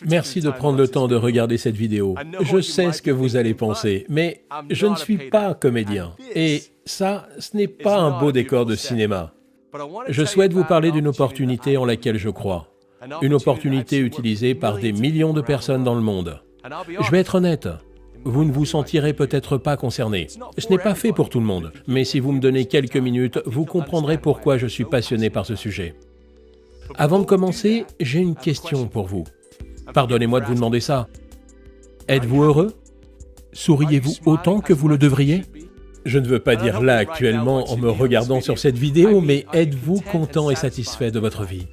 Merci de prendre le temps de regarder cette vidéo. Je sais ce que vous allez penser, mais je ne suis pas comédien. Et ça, ce n'est pas un beau décor de cinéma. Je souhaite vous parler d'une opportunité en laquelle je crois. Une opportunité utilisée par des millions de personnes dans le monde. Je vais être honnête, vous ne vous sentirez peut-être pas concerné. Ce n'est pas fait pour tout le monde, mais si vous me donnez quelques minutes, vous comprendrez pourquoi je suis passionné par ce sujet. Avant de commencer, j'ai une question pour vous. Pardonnez-moi de vous demander ça. Êtes-vous heureux? Souriez-vous autant que vous le devriez? Je ne veux pas dire là actuellement en me regardant sur cette vidéo, mais êtes-vous content et satisfait de votre vie?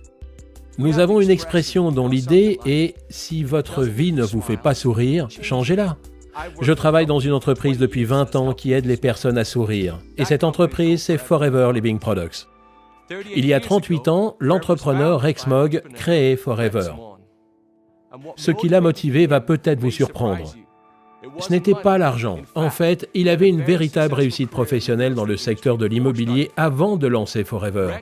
Nous avons une expression dont l'idée est « si votre vie ne vous fait pas sourire, changez-la ». Je travaille dans une entreprise depuis 20 ans qui aide les personnes à sourire. Et cette entreprise, c'est Forever Living Products. Il y a 38 ans, l'entrepreneur Rex Mogg créait Forever. Ce qui l'a motivé va peut-être vous surprendre. Ce n'était pas l'argent. En fait, il avait une véritable réussite professionnelle dans le secteur de l'immobilier avant de lancer Forever.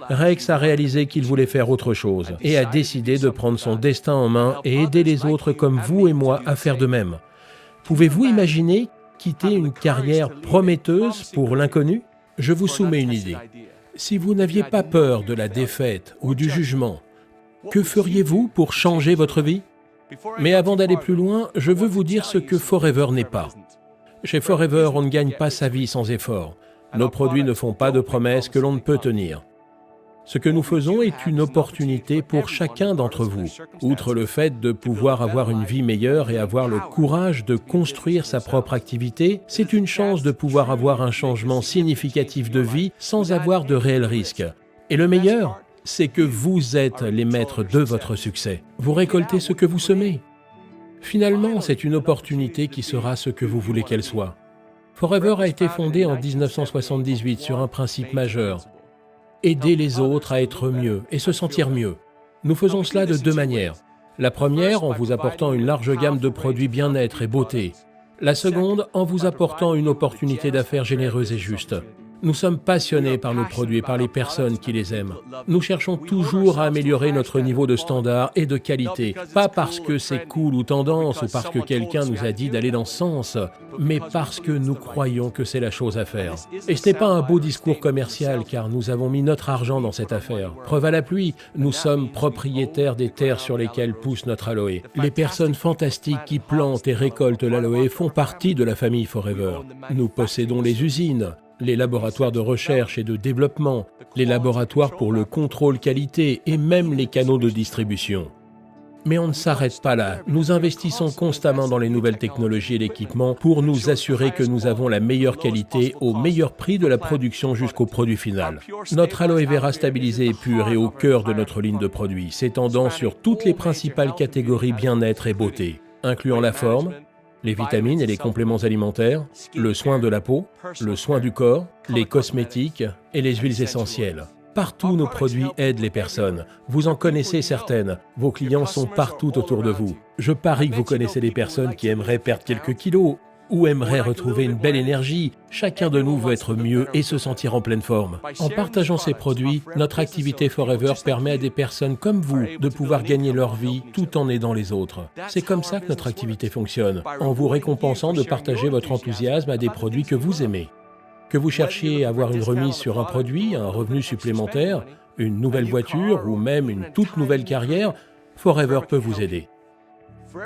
Rex a réalisé qu'il voulait faire autre chose et a décidé de prendre son destin en main et aider les autres comme vous et moi à faire de même. Pouvez-vous imaginer quitter une carrière prometteuse pour l'inconnu? Je vous soumets une idée. Si vous n'aviez pas peur de la défaite ou du jugement, que feriez-vous pour changer votre vie? Mais avant d'aller plus loin, je veux vous dire ce que Forever n'est pas. Chez Forever, on ne gagne pas sa vie sans effort. Nos produits ne font pas de promesses que l'on ne peut tenir. Ce que nous faisons est une opportunité pour chacun d'entre vous. Outre le fait de pouvoir avoir une vie meilleure et avoir le courage de construire sa propre activité, c'est une chance de pouvoir avoir un changement significatif de vie sans avoir de réels risques. Et le meilleur, c'est que vous êtes les maîtres de votre succès. Vous récoltez ce que vous semez. Finalement, c'est une opportunité qui sera ce que vous voulez qu'elle soit. Forever a été fondé en 1978 sur un principe majeur. Aider les autres à être mieux et se sentir mieux. Nous faisons cela de deux manières. La première, en vous apportant une large gamme de produits bien-être et beauté. La seconde, en vous apportant une opportunité d'affaires généreuse et juste. Nous sommes passionnés par nos produits et par les personnes qui les aiment. Nous cherchons toujours à améliorer notre niveau de standard et de qualité, pas parce que c'est cool ou tendance ou parce que quelqu'un nous a dit d'aller dans ce sens, mais parce que nous croyons que c'est la chose à faire. Et ce n'est pas un beau discours commercial car nous avons mis notre argent dans cette affaire. Preuve à l'appui, nous sommes propriétaires des terres sur lesquelles pousse notre aloe. Les personnes fantastiques qui plantent et récoltent l'aloe font partie de la famille Forever. Nous possédons les usines, les laboratoires de recherche et de développement, les laboratoires pour le contrôle qualité et même les canaux de distribution. Mais on ne s'arrête pas là. Nous investissons constamment dans les nouvelles technologies et l'équipement pour nous assurer que nous avons la meilleure qualité au meilleur prix de la production jusqu'au produit final. Notre aloe vera stabilisé et pur est au cœur de notre ligne de produits, s'étendant sur toutes les principales catégories bien-être et beauté, incluant la forme, les vitamines et les compléments alimentaires, le soin de la peau, le soin du corps, les cosmétiques et les huiles essentielles. Partout, nos produits aident les personnes. Vous en connaissez certaines. Vos clients sont partout autour de vous. Je parie que vous connaissez des personnes qui aimeraient perdre quelques kilos ou aimeraient retrouver une belle énergie. Chacun de nous veut être mieux et se sentir en pleine forme. En partageant ces produits, notre activité Forever permet à des personnes comme vous de pouvoir gagner leur vie tout en aidant les autres. C'est comme ça que notre activité fonctionne, en vous récompensant de partager votre enthousiasme à des produits que vous aimez. Que vous cherchiez à avoir une remise sur un produit, un revenu supplémentaire, une nouvelle voiture ou même une toute nouvelle carrière, Forever peut vous aider.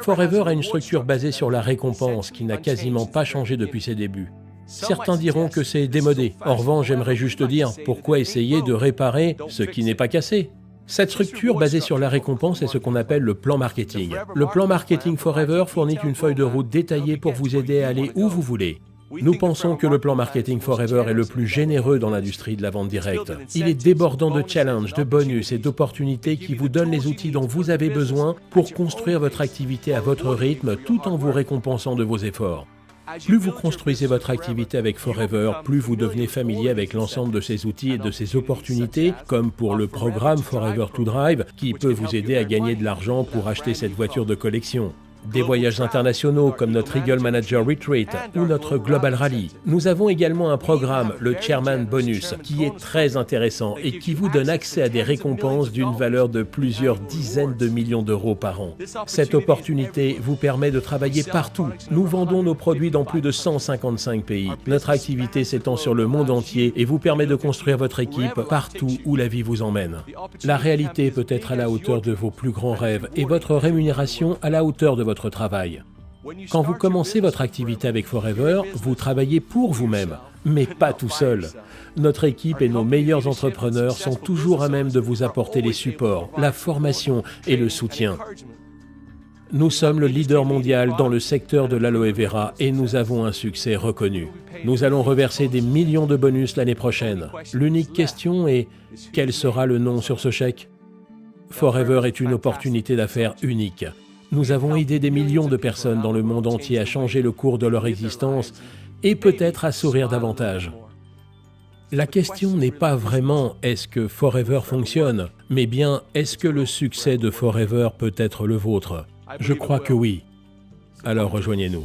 Forever a une structure basée sur la récompense qui n'a quasiment pas changé depuis ses débuts. Certains diront que c'est démodé. En revanche, j'aimerais juste dire, pourquoi essayer de réparer ce qui n'est pas cassé? Cette structure basée sur la récompense est ce qu'on appelle le plan marketing. Le plan marketing Forever fournit une feuille de route détaillée pour vous aider à aller où vous voulez. Nous pensons que le plan marketing Forever est le plus généreux dans l'industrie de la vente directe. Il est débordant de challenges, de bonus et d'opportunités qui vous donnent les outils dont vous avez besoin pour construire votre activité à votre rythme tout en vous récompensant de vos efforts. Plus vous construisez votre activité avec Forever, plus vous devenez familier avec l'ensemble de ces outils et de ces opportunités, comme pour le programme Forever to Drive, qui peut vous aider à gagner de l'argent pour acheter cette voiture de collection. des voyages internationaux comme notre Eagle Manager Retreat ou notre Global Rally. Nous avons également un programme, le Chairman Bonus, qui est très intéressant et qui vous donne accès à des récompenses d'une valeur de plusieurs dizaines de millions d'euros par an. Cette opportunité vous permet de travailler partout. Nous vendons nos produits dans plus de 155 pays. Notre activité s'étend sur le monde entier et vous permet de construire votre équipe partout où la vie vous emmène. La réalité peut être à la hauteur de vos plus grands rêves et votre rémunération à la hauteur de votre travail. Quand vous commencez votre activité avec Forever, vous travaillez pour vous-même, mais pas tout seul. Notre équipe et nos meilleurs entrepreneurs sont toujours à même de vous apporter les supports, la formation et le soutien. Nous sommes le leader mondial dans le secteur de l'aloe vera et nous avons un succès reconnu. Nous allons reverser des millions de bonus l'année prochaine. L'unique question est, quel sera le nom sur ce chèque? Forever est une opportunité d'affaires unique. Nous avons aidé des millions de personnes dans le monde entier à changer le cours de leur existence et peut-être à sourire davantage. La question n'est pas vraiment « est-ce que Forever fonctionne ?», mais bien « est-ce que le succès de Forever peut être le vôtre ?» Je crois que oui. Alors rejoignez-nous.